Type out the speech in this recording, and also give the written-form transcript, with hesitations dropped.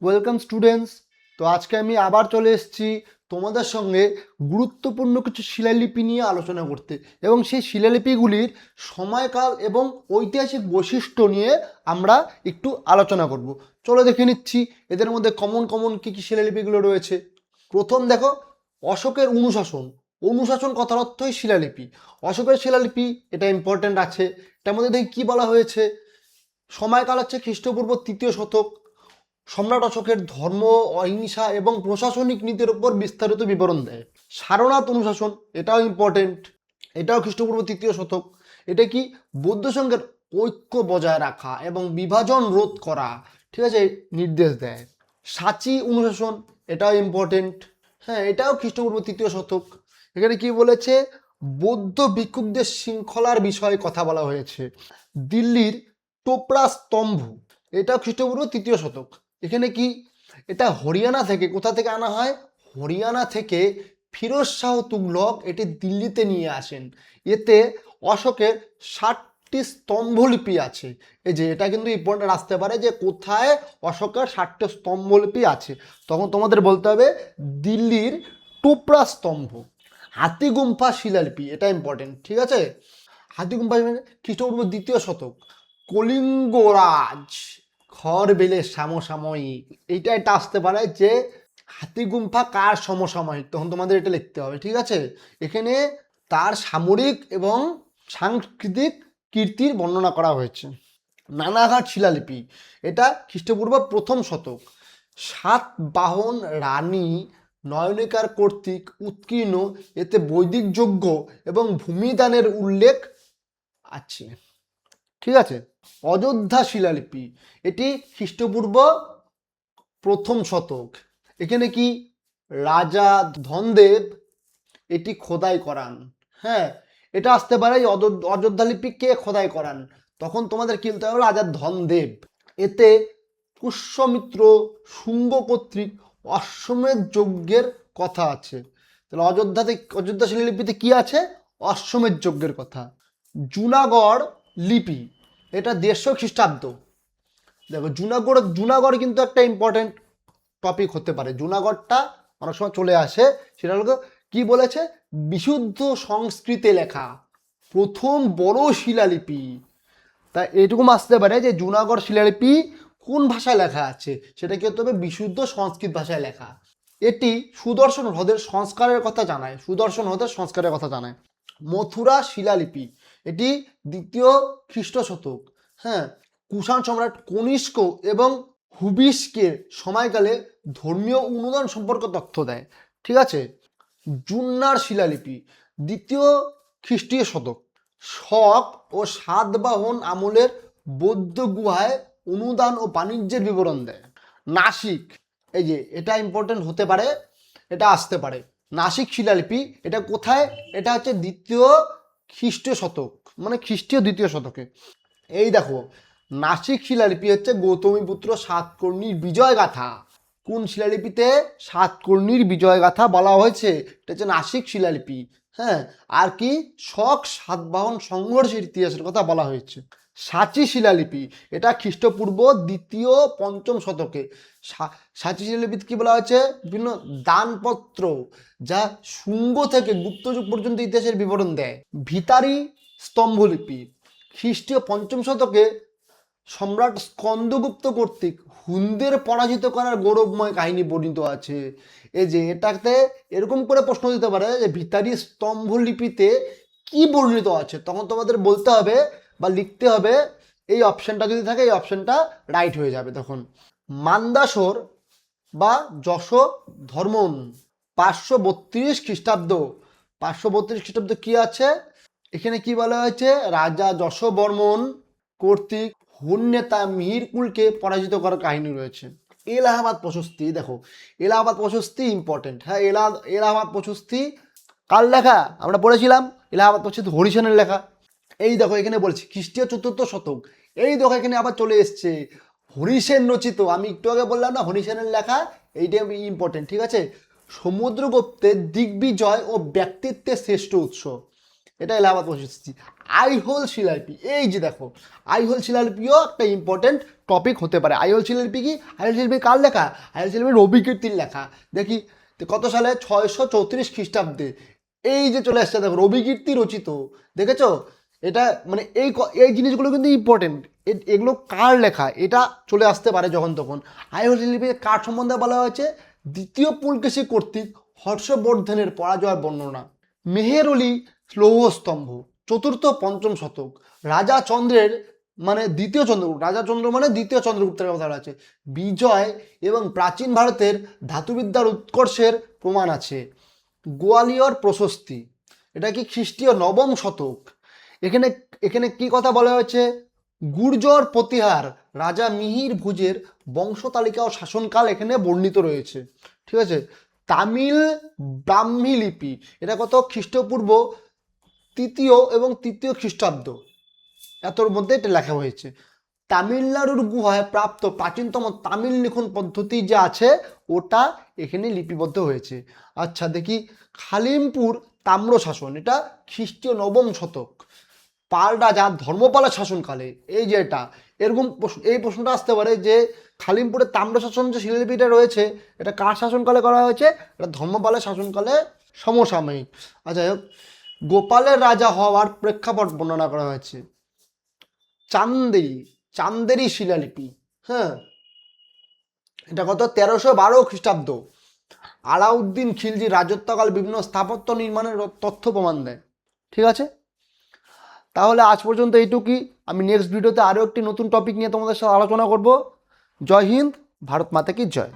Welcome students. তো আজকে আমি আবার চলে এসেছি তোমাদের সঙ্গে গুরুত্বপূর্ণ কিছু শিলালিপি নিয়ে আলোচনা করতে, এবং সেই শিলালিপিগুলির সময়কাল এবং ঐতিহাসিক বৈশিষ্ট্য নিয়ে আমরা একটু আলোচনা করব। চলো দেখে নিচ্ছি এদের মধ্যে কমন কমন কী কী শিলালিপিগুলো রয়েছে। প্রথম দেখো, অশোকের অনুশাসন। অনুশাসন কথার অর্থই শিলালিপি। অশোকের শিলালিপি, এটা ইম্পর্টেন্ট আছে। এটার মধ্যে দেখি কী বলা হয়েছে। সময়কাল হচ্ছে খ্রিস্টপূর্ব 3য় শতক। সম্রাট অশোকের ধর্ম, অহিংসা এবং প্রশাসনিক নীতির উপর বিস্তারিত বিবরণ দেয়। সারনাথ অনুশাসন, এটাও ইম্পর্টেন্ট। এটাও খ্রিস্টপূর্ব 3য় শতক। এটা কি? বৌদ্ধ সংঘের ঐক্য বজায় রাখা এবং বিভাজন রোধ করা, ঠিক আছে, নির্দেশ দেয়। সাচি অনুশাসন, এটাও ইম্পর্টেন্ট। হ্যাঁ, এটাও খ্রিস্টপূর্ব 3য় শতক। এখানে কি বলেছে? বৌদ্ধ ভিক্ষুকদের শৃঙ্খলার বিষয়ে কথা বলা হয়েছে। দিল্লির টোপরা স্তম্ভ, এটাও খ্রিস্টপূর্ব 3য় শতক। এখানে কি? এটা হরিয়ানা থেকে, কোথা থেকে আনা হয়? হরিয়ানা থেকে ফিরোজ শাহ তুগলক এটি দিল্লিতে নিয়ে আসেন। এতে অশোকের 60টি স্তম্ভলিপি আছে। এই যে এটা কিন্তু ইম্পর্টেন্ট আসতে পারে যে কোথায় অশোকের 60টি স্তম্ভলিপি আছে, তখন তোমাদের বলতে হবে দিল্লির টুপরা স্তম্ভ। হাতিগুম্ফা শিলালিপি, এটা ইম্পর্টেন্ট, ঠিক আছে। হাতিগুম্ফা মানে খ্রিস্টপূর্ব 2য় শতক। কলিঙ্গরাজ, খড়বেলে সমসাময়িক, এটা আসতে পারে যে হাতিগুম্ফা কার সমসাময়িক, তখন তোমাদের এটা লিখতে হবে, ঠিক আছে। এখানে তার সামরিক এবং সাংস্কৃতিক কীর্তির বর্ণনা করা হয়েছে। নানাঘাট শিলালিপি, এটা খ্রিস্টপূর্ব 1ম শতক। সাতবাহন রানী নয়নিকার কর্তৃক উৎকীর্ণ, এতে বৈদিক যজ্ঞ এবং ভূমিদানের উল্লেখ আছে, ঠিক আছে। অযোধ্যা শিলালিপি, এটি খ্রিস্টপূর্ব 1ম শতক। এখানে কি? রাজা ধনদেব এটি খোদাই করান। হ্যাঁ, এটা আসতে পারে অযোধ্যা লিপি কে খোদাই করান, তখন তোমাদের কি বলতে হবে? রাজা ধনদেব। এতে পুষ্যমিত্র শুঙ্গ কর্তৃক অশ্বমেধ যজ্ঞের কথা আছে। তাহলে অযোধ্যা শিলালিপিতে কি আছে? অশ্বমেধ যজ্ঞের কথা। জুনাগড় লিপি, এটা 150 খ্রিস্টাব্দ। দেখো, জুনাগড় কিন্তু একটা ইম্পর্টেন্ট টপিক হতে পারে। জুনাগড়টা অনেক সময় চলে আসে। সেটা হলো কি বলেছে? বিশুদ্ধ সংস্কৃতে লেখা প্রথম বড় শিলালিপি। তা এটুকু আসতে পারে যে জুনাগড় শিলালিপি কোন ভাষায় লেখা আছে, সেটা কি হতে হবে? বিশুদ্ধ সংস্কৃত ভাষায় লেখা। এটি সুদর্শন হ্রদের সংস্কারের কথা জানায়। সুদর্শন হ্রদের সংস্কারের কথা জানায়। মথুরা শিলালিপি, এটি 2য় খ্রিস্ট শতক। হ্যাঁ, কুষাণ সম্রাট কনিষ্ক এবং হুবিস্কের সময়কালে ধর্মীয় অনুদান সম্পর্কে তথ্য দেয়, ঠিক আছে। জুন্নার শিলালিপি, 2য় খ্রিস্টীয় শতক। শক ও সাতবাহন আমলের বৌদ্ধ গুহায় অনুদান ও বাণিজ্যের বিবরণ দেয়। নাসিক, এই যে এটা ইম্পর্টেন্ট হতে পারে, এটা আসতে পারে। নাসিক শিলালিপি, এটা কোথায়? এটা হচ্ছে 2য় খ্রিস্টীয় শতক, মানে খ্রিস্টীয় 2য় শতকে। এই দেখো, নাসিক শিলালিপি হচ্ছে গৌতমীপুত্র সাতকর্ণীর বিজয় গাথা। কোন শিলালিপিতে সাতকর্ণীর বিজয় গাথা বলা হয়েছে? এটা হচ্ছে নাসিক শিলালিপি। হ্যাঁ, আর কি? শক সাতবাহন সংঘর্ষের ইতিহাসের কথা বলা হয়েছে। সাচি শিলালিপি, এটা খ্রিস্টপূর্ব 2য় 5ম শতকে। সাচি শিলালিপিতে কি বলা হয়েছে? বিভিন্ন দানপত্র, যা শুঙ্গ থেকে গুপ্তযুগ পর্যন্ত ইতিহাসের বিবরণ দেয়। ভিতারি স্তম্ভলিপি, খ্রিস্টীয় 5ম শতকে সম্রাট স্কন্দগুপ্ত কর্তৃক হুনদের পরাজিত করার গৌরবময় কাহিনী বর্ণিত আছে। এই যে এটাতে এরকম করে প্রশ্ন দিতে পারে যে ভিতারি স্তম্ভলিপিতে কি বর্ণিত আছে, তখন তোমাদের বলতে হবে বা লিখতে হবে। এই অপশনটা যদি থাকে, এই অপশনটা রাইট হয়ে যাবে তখন। মান্দাসর বা যশ ধর্মন, 532 খ্রিস্টাব্দ। 532 খ্রিস্টাব্দ কি আছে? এখানে কি বলা হয়েছে? রাজা যশবর্মন কর্তৃক হুন নেতা মিহিরকুলকে পরাজিত করার কাহিনী রয়েছে। এলাহাবাদ প্রশস্তি, দেখো এলাহাবাদ প্রশস্তি ইম্পর্টেন্ট। হ্যাঁ, এলাহাবাদ প্রশস্তি কার লেখা? আমরা পড়েছিলাম এলাহাবাদ প্রশস্তি হরিসেনের লেখা। এই দেখো, এখানে বলছি খ্রিস্টীয় 4র্থ শতক। এই দেখো, এখানে আবার চলে এসছে হরিসেন রচিত। আমি একটু আগে বললাম না হরিসেনের লেখা, এইটা ইম্পর্টেন্ট, ঠিক আছে। সমুদ্রগুপ্তের দিগ্বিজয় ও ব্যক্তিত্বের শ্রেষ্ঠ উৎস। এটা এলাহাবাদ মসজিদ। আইহোল শিলালিপি, এই যে দেখো আইহোল শিলালিপিও একটা ইম্পর্টেন্ট টপিক হতে পারে। আইহোল শিলালিপি কি? আইহোল শিলালিপি কার লেখা? আইহোল শিলালিপি রবি কীর্তির লেখা। দেখি কত সালে? 634 খ্রিস্টাব্দে। এই যে চলে আসছে দেখো, রবি কীর্তি রচিত, দেখেছো? এটা মানে এই জিনিসগুলো কিন্তু ইম্পর্টেন্ট। এগুলো কার লেখা এটা চলে আসতে পারে যখন তখন। আইহোল শিলালিপি কার সম্বন্ধে বলা হয়েছে? দ্বিতীয় পুলকেশী কর্তৃক হর্ষবর্ধনের পরাজয়ের বর্ণনা। মেহেরলি লৌহস্তম্ভ, চতুর্থ পঞ্চম শতক। রাজা চন্দ্রের মানে দ্বিতীয় চন্দ্রগুপ্ত, রাজা চন্দ্র মানে দ্বিতীয় চন্দ্রগুপ্তের কথা বলা আছে। বিজয় এবং প্রাচীন ভারতের ধাতুবিদ্যার উৎকর্ষের প্রমাণ আছে। গোয়ালিয়র প্রশস্তি, এটা কি খ্রিস্টীয় নবম শতক। এখানে এখানে কি কথা বলা হয়েছে? গুর্জর প্রতিহার রাজা মিহির ভুজের বংশতালিকা ও শাসনকাল এখানে বর্ণিত রয়েছে। ঠিক আছে। তামিল ব্রাহ্মী লিপি, এটা কত? খ্রিস্টপূর্ব তৃতীয় খ্রিস্টাব্দ, এতর মধ্যে এটা লেখা হয়েছে। তামিলনাড়ুর গুহায় প্রাপ্ত প্রাচীনতম তামিল লিখন পদ্ধতি যে আছে ওটা এখানে লিপিবদ্ধ হয়েছে। আচ্ছা দেখি, খালিমপুর তাম্র শাসন, এটা খ্রিস্টীয় নবম শতক। পাল রাজা ধর্মপালের শাসনকালে, এই যে এটা এরকম এই প্রশ্নটা আসতে পারে যে খালিমপুরের তাম্র শাসন যে শিলালিপিটা রয়েছে এটা কার শাসনকালে করা হয়েছে? এটা ধর্মপালের শাসনকালে সমসাময়িক। আচ্ছা, গোপালের রাজা হওয়ার প্রেক্ষাপট বর্ণনা করা হয়েছে। চান্দেরি শিলালিপি, হ্যাঁ, এটা কত? 1312 খ্রিস্টাব্দ। আলাউদ্দিন খিলজি রাজত্বকাল বিভিন্ন স্থাপত্য নির্মাণের তথ্য প্রমাণ দেয়। ঠিক আছে, তাহলে আজ পর্যন্ত এইটুকুই। আমি নেক্সট ভিডিওতে আরও একটি নতুন টপিক নিয়ে তোমাদের সাথে আলোচনা করব। জয় হিন্দ, ভারত মাতা কি জয়।